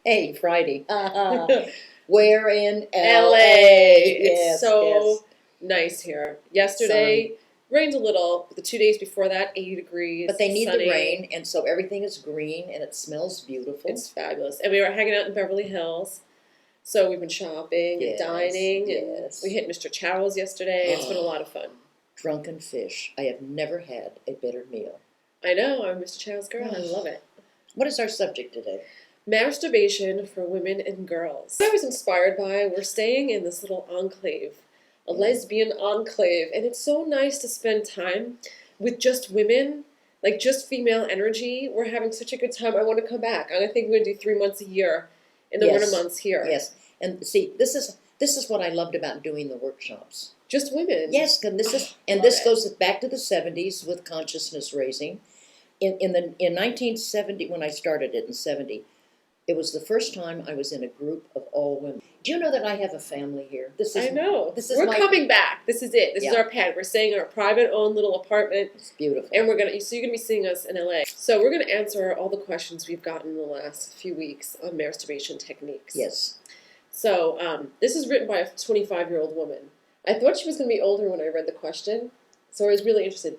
Hey, Friday. We're in LA. Yes, It's so yes. nice here. Yesterday rained a little. The 2 days before that, 80 degrees. But they need sunny. the rain, and so everything is green, and it smells beautiful. It's fabulous. And we were hanging out in Beverly Hills. So we've been shopping and Yes, dining. yes. And we hit Mr. Chow's yesterday. It's been a lot of fun. Drunken fish. I have never had a better meal. I know. I'm Mr. Chow's girl. I love it. What is our subject today? Masturbation for women and girls. I was inspired by, we're staying in this little enclave, a lesbian enclave, and it's so nice to spend time with just women, like just female energy. We're having such a good time. I want to come back. I think we're going to do 3 months a year in the winter months here. Yes, and see, this is what I loved about doing the workshops. Just women. Yes, and this goes back to the 70s with consciousness raising. In 1970, when I started it in 70. It was the first time I was in a group of all women. Do you know that I have a family here? I know. We're coming back. This is it. This is our pad. We're staying in our private owned little apartment. It's beautiful. And you're gonna be seeing us in LA. So we're gonna answer all the questions we've gotten in the last few weeks on masturbation techniques. Yes. So this is written by a 25-year-old woman. I thought she was gonna be older when I read the question, so I was really interested.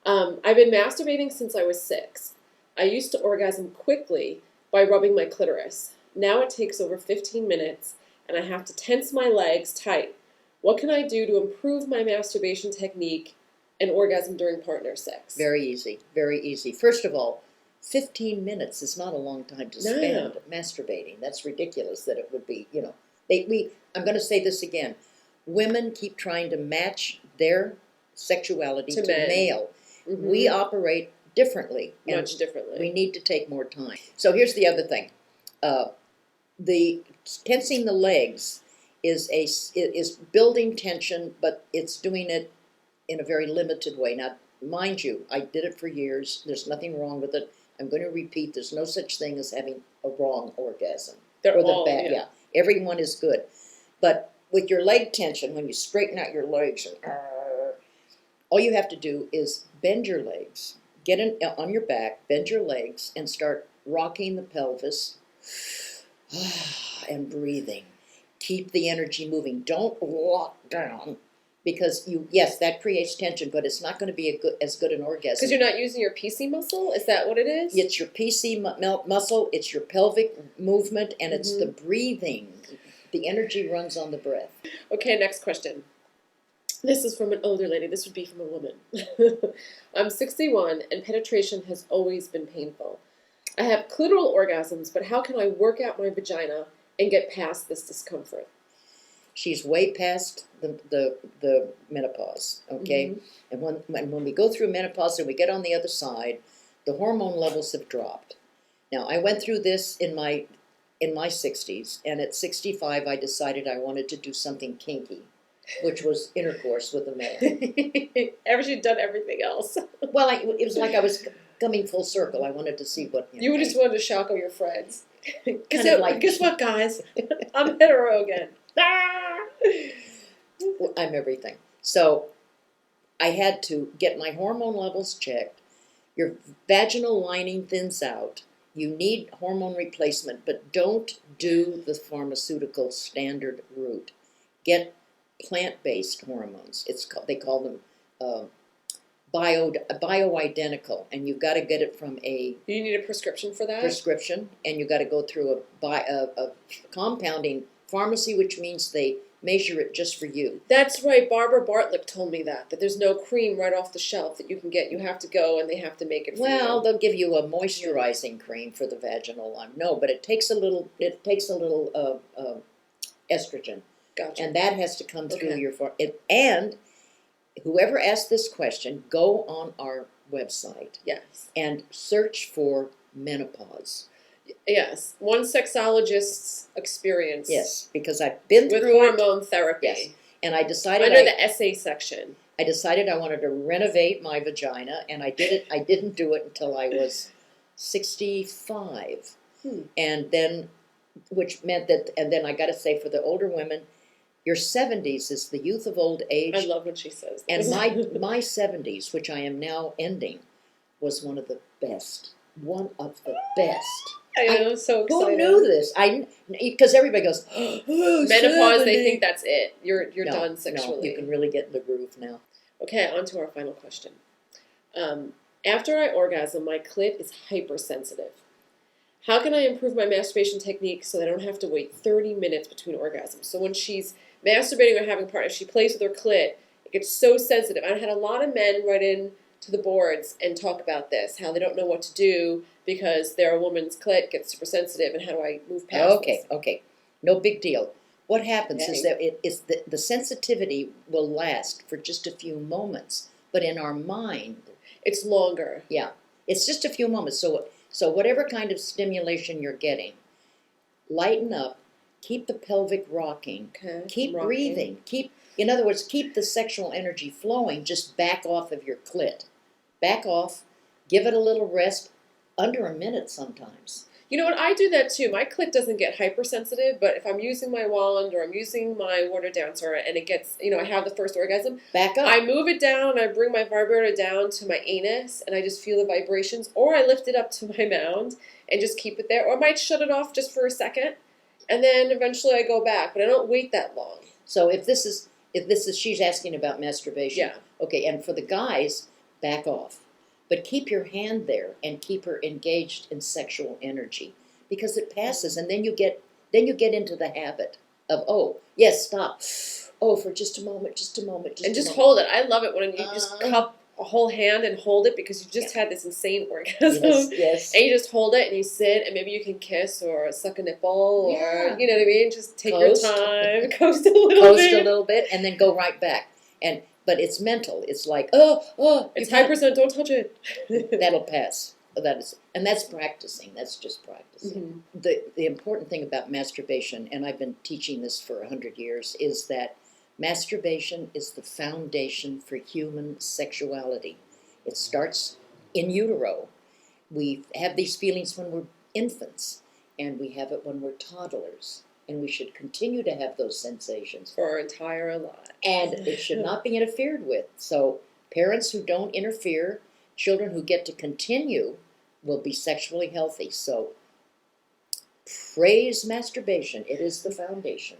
I've been masturbating since I was 6. I used to orgasm quickly by rubbing my clitoris. Now it takes over 15 minutes, and I have to tense my legs tight. What can I do to improve my masturbation technique and orgasm during partner sex? Very easy, very easy. First of all, 15 minutes is not a long time to spend masturbating. That's ridiculous that it would be, I'm going to say this again. Women keep trying to match their sexuality to male. Mm-hmm. We operate differently. Much differently. We need to take more time. So here's the other thing. The tensing the legs is building tension, but it's doing it in a very limited way. Now, mind you, I did it for years. There's nothing wrong with it. I'm going to repeat, there's no such thing as having a wrong orgasm. They're all, yeah. Everyone is good. But with your leg tension, when you straighten out your legs, all you have to do is bend your legs. Get on your back, bend your legs, and start rocking the pelvis and breathing. Keep the energy moving. Don't lock down because that creates tension, but it's not going to be as good an orgasm. Because you're not using your PC muscle? Is that what it is? It's your PC muscle, it's your pelvic movement, and it's the breathing. The energy runs on the breath. Okay, next question. This is from an older lady. This would be from a woman. I'm 61, and penetration has always been painful. I have clitoral orgasms, but how can I work out my vagina and get past this discomfort? She's way past the menopause, okay? Mm-hmm. And when we go through menopause and we get on the other side, the hormone levels have dropped. Now, I went through this in my 60s, and at 65, I decided I wanted to do something kinky, which was intercourse with a man. Ever she'd done everything else. Well, it was like I was coming full circle. I wanted to see what... You just wanted to shock all your friends. Guess what, guys? I'm hetero again. I'm everything. So I had to get my hormone levels checked. Your vaginal lining thins out. You need hormone replacement, but don't do the pharmaceutical standard route. Get plant-based hormones. They call them bioidentical, and you've got to get it from a... You need a prescription for that? Prescription, and you've got to go through a compounding pharmacy, which means they measure it just for you. That's right. Barbara Bartlett told me that there's no cream right off the shelf that you can get. You have to go, and they have to make it for you. Well, they'll give you a moisturizing cream for the vaginal line. No, but it takes a little estrogen. Gotcha. And that has to come through your... And whoever asked this question, go on our website. Yes. And search for menopause. Yes. One sexologist's experience. Yes, because I've been through with hormone therapy. Yes. And I decided... Under the essay section. I decided I wanted to renovate my vagina, and I did it. I didn't do it until I was 65. And then... Which meant that... And then I got to say, for the older women... Your 70s is the youth of old age. I love when she says that. And my 70s, which I am now ending, was one of the best. One of the best. I know, I'm so excited. Who knew this? Because everybody goes, oh, Menopause, 70. they think that's it. You're No, done sexually. No, you can really get in the groove now. Okay, on to our final question. After I orgasm, my clit is hypersensitive. How can I improve my masturbation technique so that I don't have to wait 30 minutes between orgasms? So when she's masturbating or having partners, she plays with her clit, it gets so sensitive. I had a lot of men write in to the boards and talk about this, how they don't know what to do because their woman's clit gets super sensitive, and how do I move past this? Okay. No big deal. What happens is Okay. that the sensitivity will last for just a few moments, but in our mind, It's longer. yeah, it's just a few moments. So whatever kind of stimulation you're getting, lighten up, keep the pelvic rocking, Okay. keep Rocking. breathing, in other words, keep the sexual energy flowing, just back off of your clit. Back off, give it a little rest, under a minute sometimes. You know what? I do that too. My clit doesn't get hypersensitive, but if I'm using my wand or I'm using my water dancer and it gets, I have the first orgasm, Back up. I move it down and I bring my vibrator down to my anus and I just feel the vibrations, or I lift it up to my mound and just keep it there, or I might shut it off just for a second and then eventually I go back, but I don't wait that long. So if this is she's asking about masturbation. Yeah. Okay, and for the guys, back off. But keep your hand there and keep her engaged in sexual energy, because it passes, and then you get into the habit of, oh, yes, stop. Oh, for just a moment, And just hold it. I love it when you just cup a whole hand and hold it because you just had this insane orgasm. Yes. And you just hold it and you sit and maybe you can kiss or suck a nipple or, you know what I mean? Just take Coast. your time, coast a little bit. And then go right back. But it's mental. It's like, It's hypersensitive, don't touch it. that'll pass. That's practicing. That's just practicing. Mm-hmm. The important thing about masturbation, and I've been teaching this for 100 years, is that masturbation is the foundation for human sexuality. It starts in utero. We have these feelings when we're infants, and we have it when we're toddlers, and we should continue to have those sensations For our entire life. And it should not be interfered with. So parents who don't interfere, children who get to continue, will be sexually healthy. So praise masturbation. It is the foundation.